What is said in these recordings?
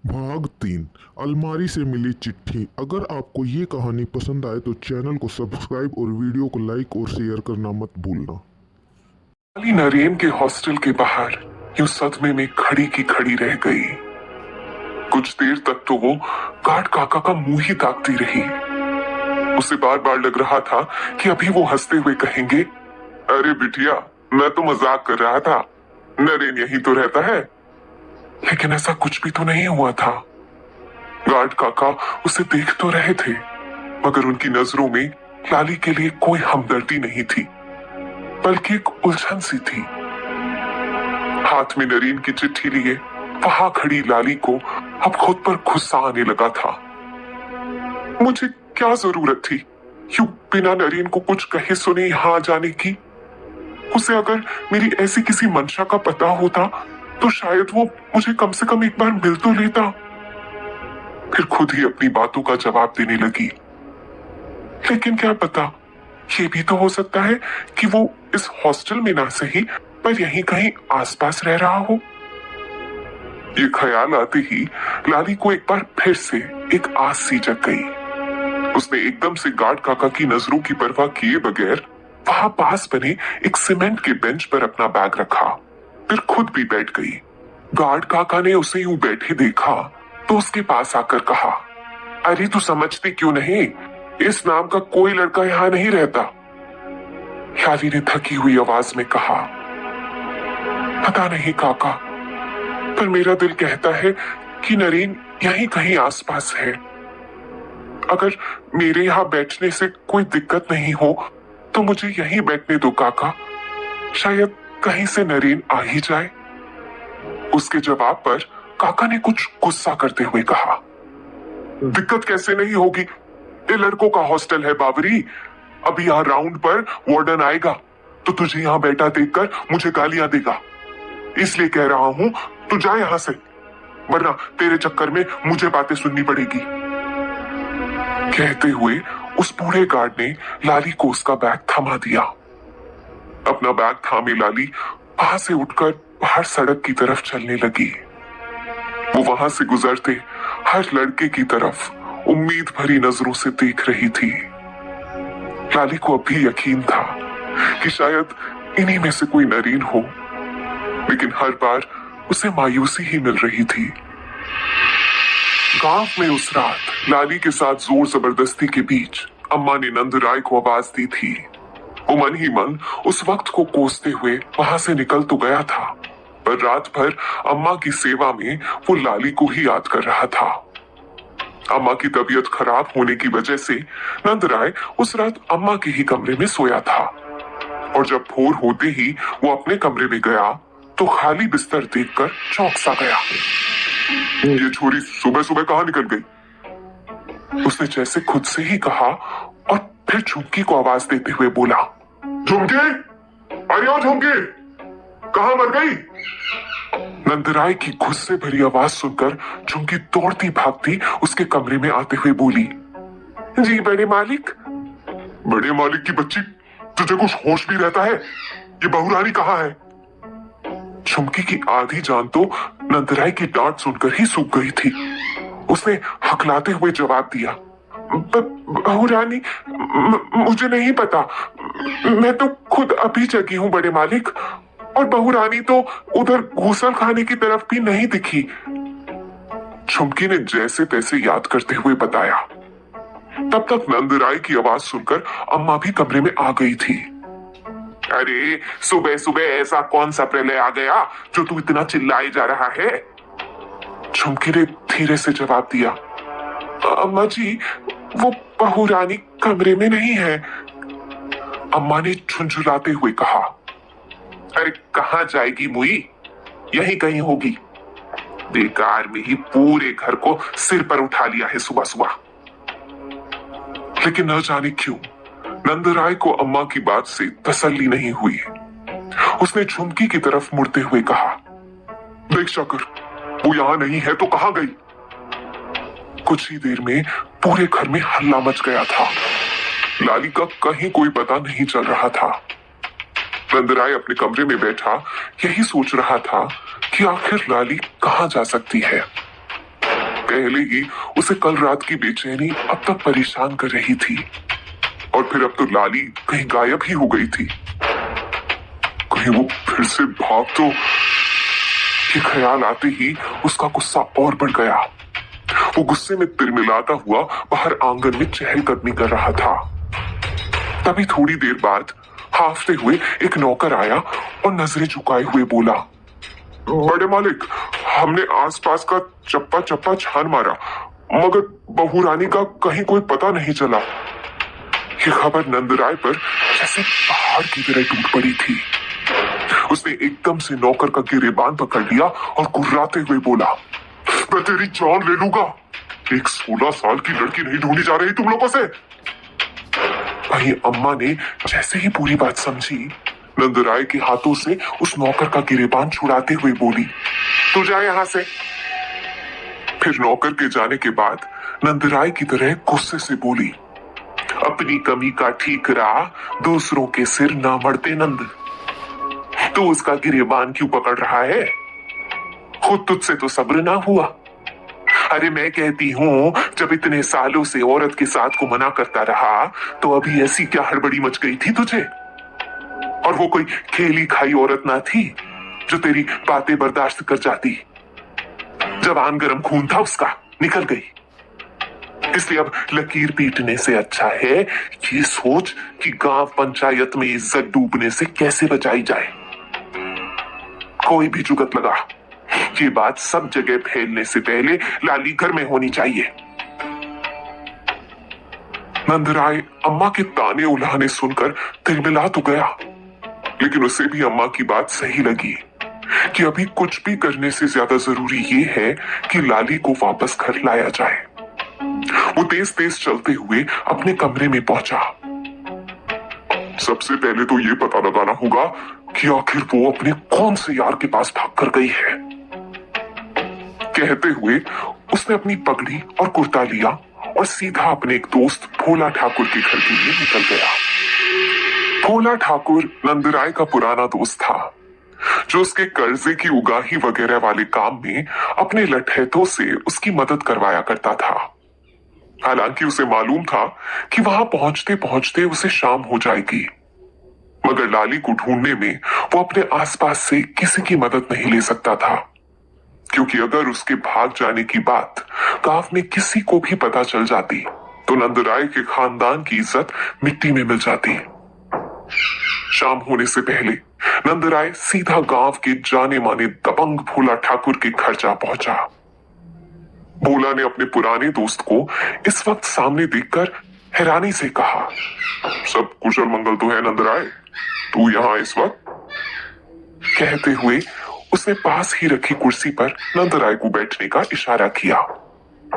भाग 3। अलमारी से मिली चिट्ठी। अगर आपको ये कहानी पसंद आए तो चैनल को सब्सक्राइब और वीडियो को लाइक और शेयर करना मत भूलना। काली नरेन के हॉस्टल के बाहर यूं सदमे में खड़ी की खड़ी रह गई। कुछ देर तक तो वो गार्ड काका का मुंह ही ताकती रही। उसे बार बार लग रहा था कि अभी वो हंसते हुए कहेंगे, अरे बिटिया, मैं तो मजाक कर रहा था, नरेन यही तो रहता है। लेकिन ऐसा कुछ भी तो नहीं हुआ था। गार्ड काका उसे देख तो रहे थे, मगर उनकी नजरों में लाली के लिए कोई हमदर्दी नहीं थी, बल्कि एक उलझन सी थी। हाथ में नरीन की चिट्ठी लिए वहां खड़ी लाली को अब खुद पर गुस्सा आने लगा था। मुझे क्या जरूरत थी यूं बिना नरीन को कुछ कहे सुने यहां आ जाने की। उसे अगर मेरी ऐसी किसी मंशा का पता होता तो शायद वो मुझे कम से कम एक बार मिल तो लेता। फिर खुद ही अपनी बातों का जवाब देने लगी, लेकिन क्या पता, ये भी तो हो सकता है कि वो इस हॉस्टल में ना सही पर यहीं कहीं आसपास रह रहा हो। ये ख्याल आते ही लाली को एक बार फिर से एक आस सी जग गई। उसने एकदम से गार्ड काका की नजरों की परवाह किए बगैर वहां पास बने एक सीमेंट के बेंच पर अपना बैग रखा, फिर खुद भी बैठ गई। गार्ड काका ने उसे यूं बैठे देखा तो उसके पास आकर कहा, अरे तू समझती क्यों नहीं, इस नाम का कोई लड़का यहां नहीं रहता। लाली ने थकी हुई आवाज में कहा, पता नहीं काका, पर मेरा दिल कहता है कि नरेन यहीं कहीं आसपास है। अगर मेरे यहां बैठने से कोई दिक्कत नहीं हो तो मुझे यहीं बैठने दो काका, शायद कहीं से नरेन आ ही जाए। उसके जवाब पर काका ने कुछ गुस्सा करते हुए कहा, दिक्कत कैसे नहीं होगी, ये लड़कों का हॉस्टल है बावरी। अभी यहाँ राउंड पर वार्डन आएगा तो तुझे यहाँ बैठा देखकर मुझे गालियां देगा, इसलिए कह रहा हूं तू जा यहां से, वरना तेरे चक्कर में मुझे बातें सुननी पड़ेगी। कहते हुए उस बूढ़े गार्ड ने लाली को उसका बैग थमा दिया। अपना बैग थामे लाली वहां से उठकर बाहर सड़क की तरफ चलने लगी। वो वहां से गुजरते हर लड़के की तरफ उम्मीद भरी नजरों से देख रही थी। लाली को अभी यकीन था कि शायद इन्हीं में से कोई नरीन हो, लेकिन हर बार उसे मायूसी ही मिल रही थी। गांव में उस रात लाली के साथ जोर जबरदस्ती के बीच अम्मा ने नंदराय को आवाज दी थी। वो मन ही मन उस वक्त को कोसते हुए वहां से निकल तो गया था, पर रात भर अम्मा की सेवा में वो लाली को ही याद कर रहा था। अम्मा की तबीयत खराब होने की वजह से नंदराय उस रात अम्मा के ही कमरे में सोया था, और जब भोर होते ही वो अपने कमरे में गया तो खाली बिस्तर देखकर चौंक सा गया। ये छोरी सुबह सुबह कहां निकल गई, उसने जैसे खुद से ही कहा, और फिर झुमकी को आवाज देते हुए बोला, झुमके, अरे ओ झुमके, कहां मर गई। नंदराय की गुस्से भरी आवाज सुनकर झुमकी दौड़ती भागती उसके कमरे में आते हुए बोली, जी बड़े मालिक। बड़े मालिक की बच्ची, तुझे कुछ होश भी रहता है, ये बहुरानी कहाँ है। झुमकी की आधी जान तो नंदराय की डांट सुनकर ही सूख गई थी। उसने हकलाते हुए जवाब दिया, बहुरानी, मुझे नहीं पता, मैं तो खुद अभी जगी हूं बड़े मालिक, और बहुरानी तो उधर घूसल खाने की तरफ भी नहीं दिखी। झुमकी ने जैसे तैसे याद करते हुए बताया। तब तक नंदराय की आवाज सुनकर अम्मा भी कमरे में आ गई थी। अरे सुबह सुबह ऐसा कौन सा प्रलय आ गया जो तू इतना चिल्लाए जा रहा है। झुमकी ने धीरे से जवाब दिया, अम्मा जी, वो बहुरानी कमरे में नहीं है। अम्मा ने झुंझुलाते हुए कहा, अरे कहां जाएगी मुई, यहीं कहीं होगी। बेकार में ही पूरे घर को सिर पर उठा लिया है सुबह सुबह। लेकिन न जाने क्यों नंदराय को अम्मा की बात से तसल्ली नहीं हुई। उसने झुमकी की तरफ मुड़ते हुए कहा, देख जाकर, वो यहां नहीं है तो कहां गई। कुछ ही देर में पूरे घर में हल्ला मच गया था। लाली का कहीं कोई पता नहीं चल रहा था। नंदराय अपने कमरे में बैठा यही सोच रहा था कि आखिर लाली कहां जा सकती है। पहले ही उसे कल रात की बेचैनी अब तक परेशान कर रही थी, और फिर अब तो लाली कहीं गायब ही हो गई थी। कहीं वो फिर से भाग तो, ये ख्याल आते ही उसका गुस्सा और बढ़ गया। वो गुस्से में तिलमिलाता हुआ बाहर आंगन में चहलकदमी कर रहा था। तभी थोड़ी देर बाद हाफते हुए एक नौकर आया और नजरें झुकाए हुए बोला, बड़े मालिक, हमने आसपास का चप्पा चप्पा छान मारा, मगर बहू रानी का कहीं कोई पता नहीं चला। ये खबर नंदराय पर जैसे पहाड़ की तरह टूट पड़ी थी। उसने एकदम से नौकर का गिरेबान पकड़ लिया और गुर्राते हुए बोला, मैं तेरी जान ले लूंगा। एक 16 साल की लड़की नहीं ढूंढी जा रही तुम लोगों से। वहीं अम्मा ने जैसे ही पूरी बात समझी, नंदराय के हाथों से उस नौकर का गिरेबान छुड़ाते हुए बोली, तू जा यहां से। फिर नौकर के जाने के बाद नंदराय की तरह गुस्से से बोली, अपनी कमी का ठीकरा दूसरों के सिर ना मढ़ते नंद। तू उसका गिरेबान क्यों पकड़ रहा है? खुद तुझसे तो सब्र ना हुआ। अरे मैं कहती हूं, जब इतने सालों से औरत के साथ को मना करता रहा तो अभी ऐसी क्या हड़बड़ी मच गई थी तुझे? और वो कोई खेली खाई औरत ना थी जो तेरी बातें बर्दाश्त कर जाती। जवान गरम खून था उसका, निकल गई। इसलिए अब लकीर पीटने से अच्छा है ये सोच कि गांव पंचायत में इज्जत डूबने से कैसे बचाई जाए। कोई भी जुगत लगा, ये बात सब जगह फैलने से पहले लाली घर में होनी चाहिए। नंदराय अम्मा के ताने उल्हाने सुनकर तिलमिला तो गया, लेकिन उसे भी अम्मा की बात सही लगी कि अभी कुछ भी करने से ज्यादा जरूरी ये है कि लाली को वापस घर लाया जाए। वो तेज तेज चलते हुए अपने कमरे में पहुंचा। सबसे पहले तो ये पता लगाना होगा कि आखिर वो अपने कौन से यार के पास भाग कर गई है। कहते हुए उसने अपनी पगड़ी और कुर्ता लिया और सीधा अपने एक दोस्त भोला ठाकुर के घर के लिए निकल गया। भोला ठाकुर नंदराय का पुराना दोस्त था, जो उसके कर्जे की उगाही वगैरह वाले काम में अपने लठैतों से उसकी मदद करवाया करता था। हालांकि उसे मालूम था कि वहां पहुंचते पहुंचते उसे शाम हो जाएगी, मगर लाली को ढूंढने में वो अपने आसपास से किसी की मदद नहीं ले सकता था, क्योंकि अगर उसके भाग जाने की बात गांव में किसी को भी पता चल जाती तो नंदराय के खानदान की इज्जत मिट्टी में मिल जाती। शाम होने से पहले नंदराय सीधा गांव के जाने माने दबंग भोला ठाकुर के घर जा पहुंचा। भोला ने अपने पुराने दोस्त को इस वक्त सामने देखकर हैरानी से कहा, सब कुशल मंगल तो है नंदराय, तू यहां इस वक्त? कहते हुए उसने पास ही रखी कुर्सी पर नंदराय को बैठने का इशारा किया।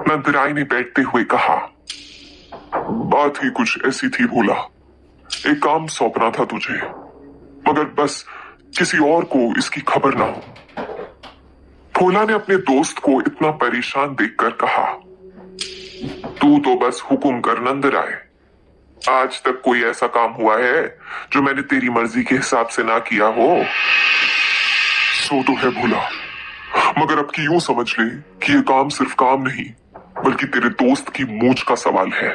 नंदराय ने बैठते हुए कहा, बात ही कुछ ऐसी थी भोला, एक काम सौंपना था तुझे, मगर बस किसी और को इसकी खबर ना हो। भोला ने अपने दोस्त को इतना परेशान देखकर कहा, तू तो बस हुक्म कर नंदराय, आज तक कोई ऐसा काम हुआ है जो मैंने तेरी मर्जी के हिसाब से ना किया हो? सो तो है भोला, मगर अब की यूं समझ ले कि ये काम सिर्फ काम नहीं बल्कि तेरे दोस्त की मूंछ का सवाल है।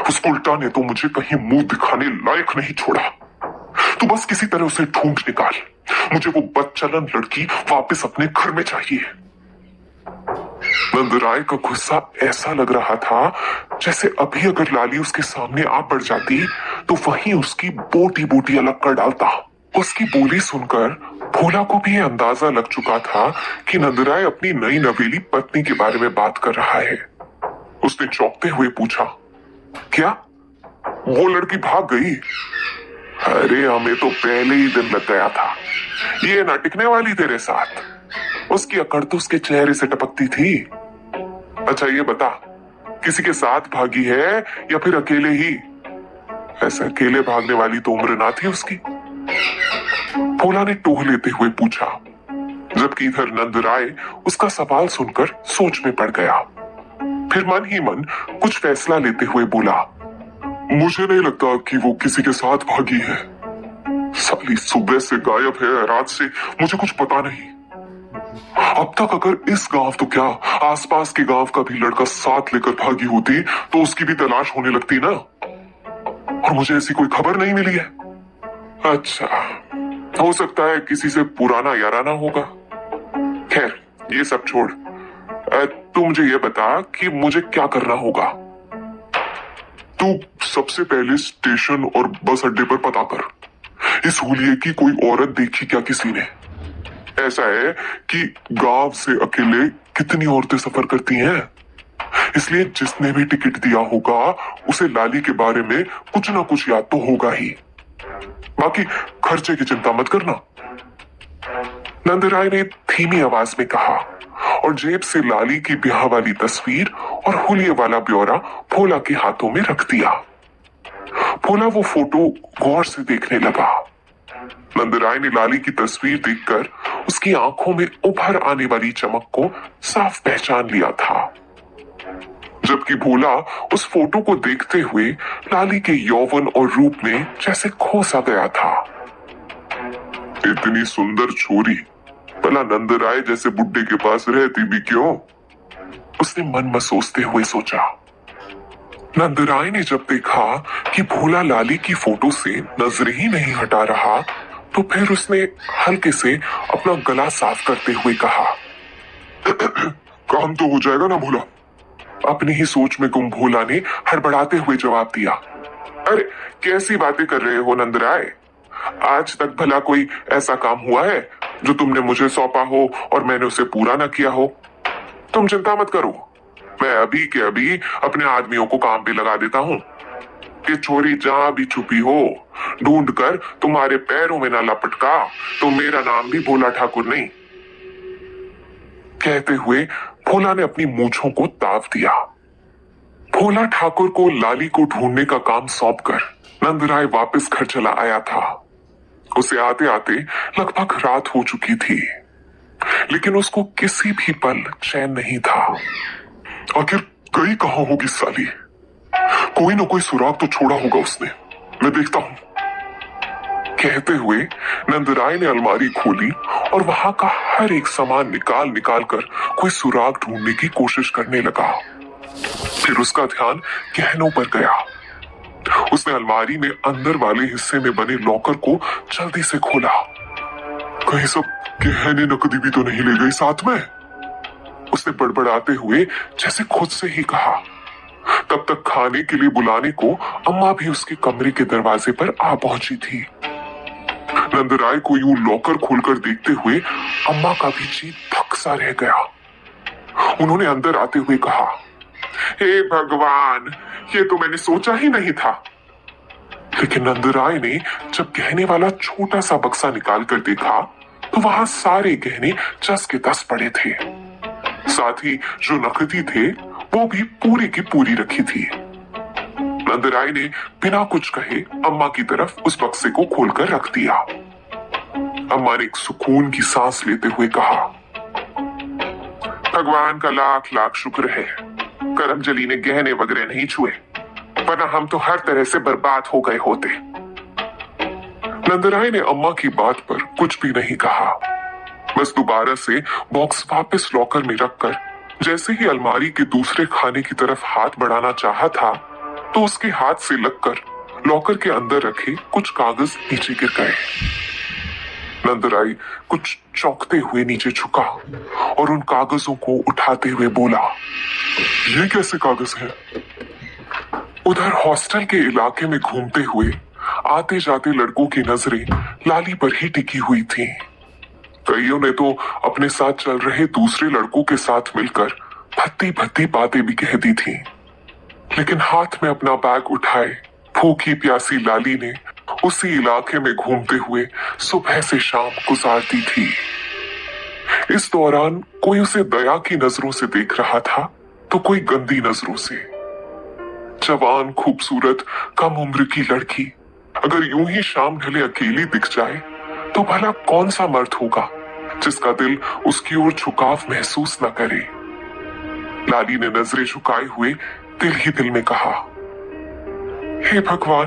उस उल्टा ने तो मुझे कहीं मुंह दिखाने लायक नहीं छोड़ा। तू बस किसी तरह उसे ढूंढ निकाल, मुझे वो बदचलन लड़की वापस अपने घर में चाहिए। नंदराय का गुस्सा ऐसा लग रहा था जैसे अभी अगर लाली उसके सामने आ पड़ जाती तो वहीं उसकी बोटी बोटी अलग कर डालता। उसकी बोली सुनकर भोला को भी अंदाजा लग चुका था कि नंदराय अपनी नई नवेली पत्नी के बारे में बात कर रहा है। उसने चौंकते हुए पूछा, क्या वो लड़की भाग गई? अरे हमें तो पहले ही दिन लग गया था, ये ना टिकने वाली तेरे साथ। उसकी अकड़ तो उसके चेहरे से टपकती थी। अच्छा ये बता, किसी के साथ भागी है या फिर अकेले ही? ऐसे अकेले भागने वाली तो उम्र ना थी उसकी। भोला ने टोह लेते हुए पूछा, जबकि इधर नंदराय उसका सवाल सुनकर सोच में पड़ गया। फिर मन ही मन कुछ फैसला लेते हुए बोला, मुझे नहीं लगता कि वो किसी के साथ भागी है। साली सुबह से गायब है, रात से मुझे कुछ पता नहीं। अब तक अगर इस गांव तो क्या आसपास के गांव का भी लड़का साथ लेकर भागी होती तो उसकी भी तलाश होने लगती ना। और मुझे ऐसी कोई खबर नहीं मिली है। अच्छा, हो सकता है किसी से पुराना याराना होगा। खैर, ये सब छोड़। तू मुझे ये बता कि मुझे क्या करना होगा। तू सबसे पहले स्टेशन और बस अड्डे पर पता कर, इस हुलिये की कोई औरत देखी क्या किसी ने। ऐसा है कि गांव से अकेले कितनी औरतें सफर करती हैं, इसलिए जिसने भी टिकट दिया होगा उसे लाली के बारे में कुछ ना कुछ याद तो होगा ही। बाकी खर्चे की चिंता मत करना, नंदराय ने धीमी आवाज में कहा और जेब से लाली की ब्याह वाली तस्वीर और हुलिये वाला ब्यौरा भोला के हाथों में रख दिया। भोला वो फोटो गौर से देखने लगा। नंदराय ने लाली की तस्वीर देखकर उसकी आंखों में उभर आने वाली चमक को साफ पहचान लिया था, जबकि भोला उस फोटो को देखते हुए लाली के यौवन और रूप में जैसे खो सा गया था। इतनी सुंदर छोरी भला नंदराय जैसे बुड्ढे के पास रहती भी क्यों, उसने मन में सोचते हुए सोचा। नंदराय ने जब देखा कि भोला लाली की फोटो से नजर ही नहीं हटा रहा तो फिर उसने हल्के से अपना गला साफ करते हुए कहा, काम तो हो जाएगा ना भोला। अपनी ही सोच में गुम भोला ने हड़बड़ाते हुए जवाब दिया, अरे कैसी बातें कर रहे हो नंदराय, आज तक भला कोई ऐसा काम हुआ है जो तुमने मुझे सौंपा हो और मैंने उसे पूरा न किया हो। तुम चिंता मत करो, मैं अभी के अभी अपने आदमियों को काम पे लगा देता हूँ कि छोरी जहां भी छुपी हो ढूंढ कर तुम्हारे पैरों में ना लपटका तो मेरा नाम भी भोला ठाकुर नहीं। कहते हुए भोला ने अपनी मूंछों को ताव दिया। भोला ठाकुर को लाली को ढूंढने का काम सौंपकर नंदराय वापस घर चला आया था। उसे आते आते लगभग रात हो चुकी थी, लेकिन उसको किसी भी पल चैन नहीं था। आखिर गई कहां होगी साली, कोई ना कोई सुराग तो छोड़ा होगा उसने, मैं देखता हूं। कहते हुए नंदराय ने अलमारी खोली और वहां का हर एक सामान निकाल निकाल कर कोई सुराग ढूंढने की कोशिश करने लगा। फिर उसका ध्यान गहनों पर गया। उसने अलमारी में अंदर वाले हिस्से में बने लॉकर को जल्दी से खोला। कहीं सब गहने नकदी भी तो नहीं ले गई साथ में, उसने बड़बड़ाते हुए जैसे खुद से ही कहा। तब तक खाने के लिए बुलाने को अम्मा भी उसके कमरे के दरवाजे पर आ पहुंची थी। नंदराय को यूं लॉकर खोलकर देखते हुए अम्मा का भी जी धक सा रह गया। उन्होंने अंदर आते हुए कहा, हे भगवान, ये तो मैंने सोचा ही नहीं था। लेकिन नंदराय ने जब गहने वाला छोटा सा बक्सा निकाल कर देखा तो वहां सारे गहने 10 के 10 पड़े थे। साथ ही जो नकदी थे वो भी पूरी की पूरी रखी थी। नंदराय ने बिना कुछ कहे अम्मा की तरफ उस बक्से को खोलकर रख दिया। अम्मा ने एक सुकून की सांस लेते हुए कहा, भगवान का लाख लाख शुक्र है, करमजली ने गहने वगैरह नहीं छुए, वरना हम तो हर तरह से बर्बाद हो गए होते। नंदराय ने अम्मा की बात पर कुछ भी नहीं कहा, बस दोबारा से बॉक्स वापस लॉकर में रखकर जैसे ही अलमारी के दूसरे खाने की तरफ हाथ बढ़ाना चाहा था तो उसके हाथ से लगकर लॉकर के अंदर रखे कुछ कागज नीचे गिर गए। नंदराय कुछ चौंकते हुए नीचे झुका और उन कागजों को उठाते हुए बोला, ये कैसे कागज हैं? उधर हॉस्टल के इलाके में घूमते हुए आते जाते लड़कों की नजरें लाली पर ही टिकी हुई थीं। कईयों ने तो अपने साथ चल रहे दूसरे लड़कों के साथ मिलकर भद्दी भद्दी बातें भी कह दी थीं। लेकिन हाथ में अपना बैग उठाए भूखी प्यासी लाली ने उसी इलाके में घूमते हुए सुबह से शाम गुजारती थी। इस दौरान कोई उसे दया की नजरों से देख रहा था तो कोई गंदी नजरों से। जवान खूबसूरत कम उम्र की लड़की अगर यूं ही शाम ढले अकेली दिख जाए तो भला कौन सा मर्द होगा जिसका दिल उसकी ओर झुकाव महसूस न करे। लाली ने नजरें झुकाए हुए दिल ही दिल में कहा, हे भगवान,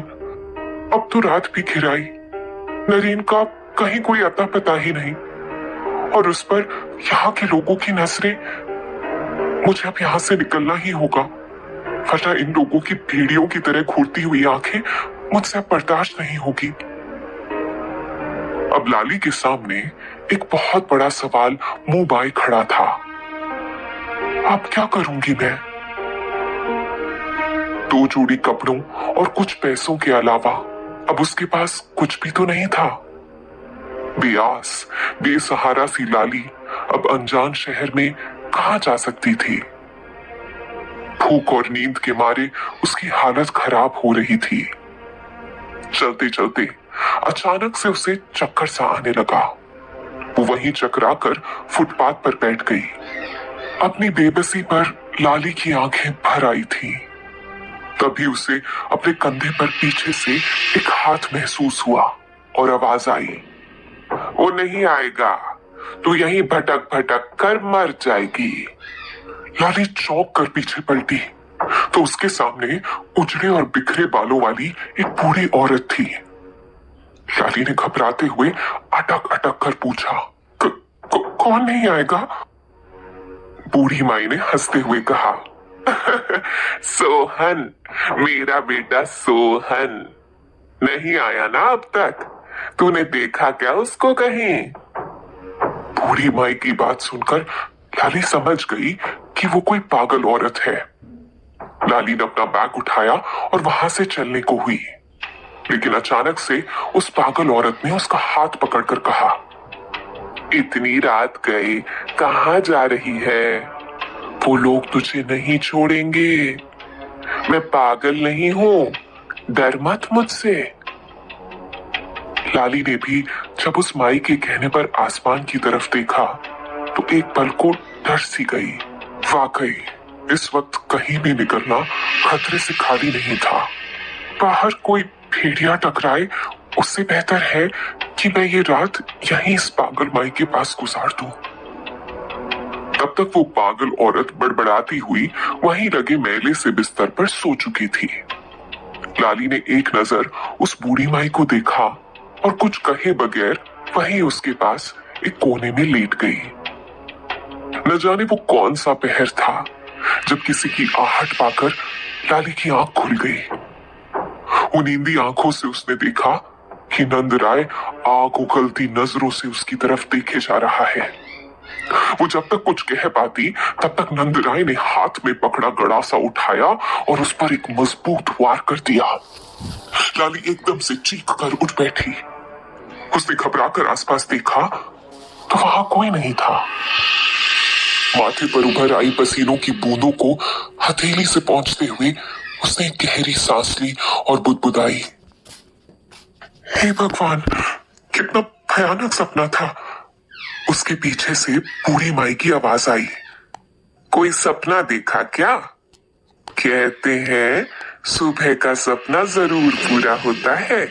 अब तो रात भी घिर आई, नरेन का कहीं कोई अता पता ही नहीं। और उस पर यहाँ के लोगों की नजरें। मुझे अब यहाँ से निकलना ही होगा, वरना इन लोगों की भेड़ियों की तरह घूरती हुई आंखें मुझसे अब बर्दाश्त नहीं होगी। अब लाली के सामने एक बहुत बड़ा सवाल मुंह बाए खड़ा था। अब क्या करूंगी मैं? 2 जोड़ी कपड़ों और कुछ पैसों के अलावा अब उसके पास कुछ भी तो नहीं था। बेआस बेसहारा सी लाली अब अनजान शहर में कहां जा सकती थी? भूख और नींद के मारे उसकी हालत खराब हो रही थी। चलते चलते अचानक से उसे चक्कर सा आने लगा। वो वहीं चकरा कर फुटपाथ पर बैठ गई। अपनी बेबसी पर लाली की आंखें भर आई थी। तभी उसे अपने कंधे पर पीछे से एक हाथ महसूस हुआ और आवाज आई, वो नहीं आएगा, तू यहीं भटक भटक कर मर जाएगी। लाली चौंक कर पीछे पलटी तो उसके सामने उजड़े और बिखरे बालों वाली एक बूढ़ी औरत थी। लाली ने घबराते हुए अटक अटक कर पूछा, कौन नहीं आएगा? बूढ़ी माई ने हंसते हुए कहा, सोहन, मेरा बेटा सोहन। नहीं आया ना अब तक? तूने देखा क्या उसको कहीं? बूढ़ी माई की बात सुनकर लाली समझ गई कि वो कोई पागल औरत है। लाली ने अपना बैग उठाया और वहां से चलने को हुई, लेकिन अचानक से उस पागल औरत ने उसका हाथ पकड़कर कहा, इतनी रात गए कहां जा रही है? वो लोग तुझे नहीं छोड़ेंगे। मैं पागल नहीं हूं, डर मत मुझसे। लाली ने भी जब उस माई के कहने पर आसमान की तरफ देखा तो एक पल को डर सी गई। वाकई इस वक्त कहीं भी निकलना खतरे से खाली नहीं था। बाहर कोई भेड़िया टकराए उससे बेहतर है कि मैं ये रात यहीं इस पागल माई के पास गुजार दूं। तब तक वो पागल औरत बड़बड़ाती हुई वहीं लगे मैले से बिस्तर पर सो चुकी थी। लाली ने एक नजर उस बूढ़ी माई को देखा और कुछ कहे बगैर वहीं उसके पास एक कोने में लेट गई। न जाने वो कौन सा पहर था जब किसी की आहट पाकर लाली की आंख खुल गई। वो नींदी आंखों से उसने देखा कि नंदराय आग उगलती नजरों से उसकी तरफ देखे जा रहा है। वो जब तक कुछ कह पाती तब तक नंदराय ने हाथ में पकड़ा गड़ासा उठाया और उस पर एक मजबूत वार कर दिया। लाली एकदम से चीख कर उठ बैठी। उसने घबराकर आसपास देखा तो वहां कोई नहीं था। माथे पर उभर आई पसीनों की बूंदों को हथेली से पहुंचते हुए उसने एक गहरी सांस ली और बुदबुदाई, हे भगवान, कितना भयानक सपना था। उसके पीछे से बूढ़ी माई की आवाज आई, कोई सपना देखा क्या? कहते हैं सुबह का सपना जरूर पूरा होता है।